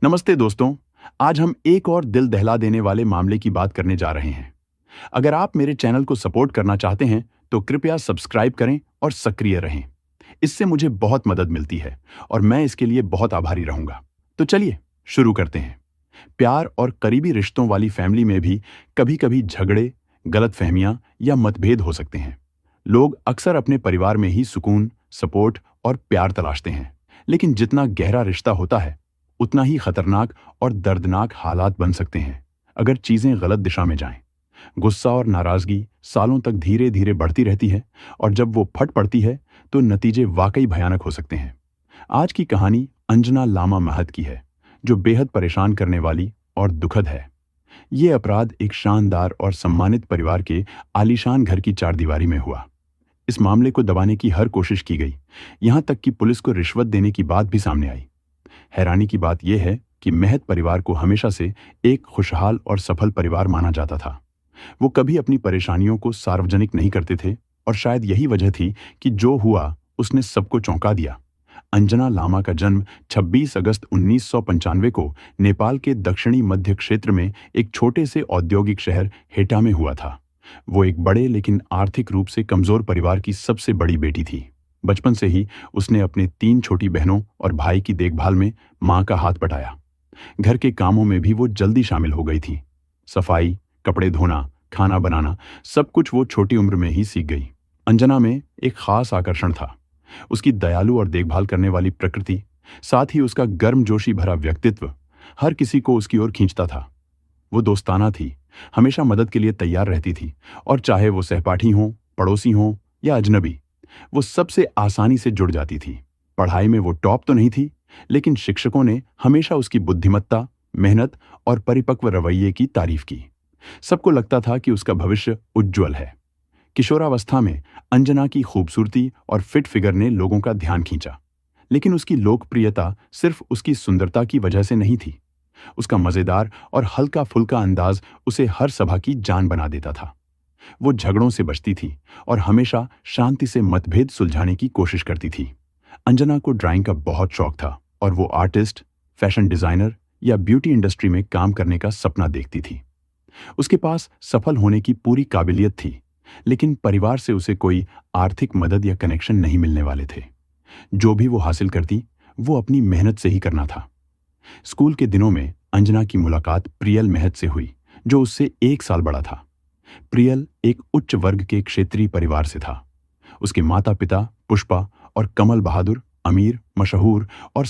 नमस्ते दोस्तों। आज हम एक और दिल दहला देने वाले मामले की बात करने जा रहे हैं। अगर आप मेरे चैनल को सपोर्ट करना चाहते हैं तो कृपया सब्सक्राइब करें और सक्रिय रहें। इससे मुझे बहुत मदद मिलती है और मैं इसके लिए बहुत आभारी रहूंगा। तो चलिए शुरू करते हैं। प्यार और करीबी रिश्तों वाली फैमिली में भी कभी-कभी झगड़े, गलतफहमियां या मतभेद हो सकते हैं। लोग अक्सर अपने परिवार में ही सुकून, सपोर्ट और प्यार तलाशते हैं। लेकिन जितना गहरा रिश्ता होता है, उतना ही खतरनाक और दर्दनाक हालात बन सकते हैं अगर चीजें गलत दिशा में जाएं। गुस्सा और नाराजगी सालों तक धीरे धीरे बढ़ती रहती है और जब वो फट पड़ती है तो नतीजे वाकई भयानक हो सकते हैं। आज की कहानी अंजना लामा महत की है, जो बेहद परेशान करने वाली और दुखद है। ये अपराध एक शानदार और सम्मानित परिवार के आलीशान घर की चारदीवारी में हुआ। इस मामले को दबाने की हर कोशिश की गई, यहां तक कि पुलिस को रिश्वत देने की बात भी सामने आई। हैरानी की बात यह है कि महत परिवार को हमेशा से एक खुशहाल और सफल परिवार माना जाता था। वो कभी अपनी परेशानियों को सार्वजनिक नहीं करते थे और शायद यही वजह थी कि जो हुआ उसने सबको चौंका दिया। अंजना लामा का जन्म 26 अगस्त 1995 को नेपाल के दक्षिणी मध्य क्षेत्र में एक छोटे से औद्योगिक शहर हेटा में हुआ था। वो एक बड़े लेकिन आर्थिक रूप से कमजोर परिवार की सबसे बड़ी बेटी थी। बचपन से ही उसने अपने 3 छोटी बहनों और भाई की देखभाल में मां का हाथ बटाया। घर के कामों में भी वो जल्दी शामिल हो गई थी। सफाई, कपड़े धोना, खाना बनाना, सब कुछ वो छोटी उम्र में ही सीख गई। अंजना में एक खास आकर्षण था, उसकी दयालु और देखभाल करने वाली प्रकृति, साथ ही उसका गर्मजोशी भरा व्यक्तित्व हर किसी को उसकी ओर खींचता था। वो दोस्ताना थी, हमेशा मदद के लिए तैयार रहती थी और चाहे वो सहपाठी हों, पड़ोसी हों या अजनबी, वो सबसे आसानी से जुड़ जाती थी। पढ़ाई में वो टॉप तो नहीं थी, लेकिन शिक्षकों ने हमेशा उसकी बुद्धिमत्ता, मेहनत और परिपक्व रवैये की तारीफ की। सबको लगता था कि उसका भविष्य उज्जवल है। किशोरावस्था में अंजना की खूबसूरती और फिट फिगर ने लोगों का ध्यान खींचा, लेकिन उसकी लोकप्रियता सिर्फ उसकी सुंदरता की वजह से नहीं थी। उसका मजेदार और हल्का फुल्का अंदाज उसे हर सभा की जान बना देता था। वो झगड़ों से बचती थी और हमेशा शांति से मतभेद सुलझाने की कोशिश करती थी। अंजना को ड्राइंग का बहुत शौक था और वो आर्टिस्ट, फैशन डिजाइनर या ब्यूटी इंडस्ट्री में काम करने का सपना देखती थी। उसके पास सफल होने की पूरी काबिलियत थी, लेकिन परिवार से उसे कोई आर्थिक मदद या कनेक्शन नहीं मिलने वाले थे। जो भी वो हासिल करती, वो अपनी मेहनत से ही करना था। स्कूल के दिनों में अंजना की मुलाकात प्रियल महत से हुई, जो उससे 1 साल बड़ा था। प्रियल एक उच्च वर्ग के क्षेत्रीय परिवार से था। उसके माता पिता पुष्पा और कमल बहादुर अमीर, मशहूर और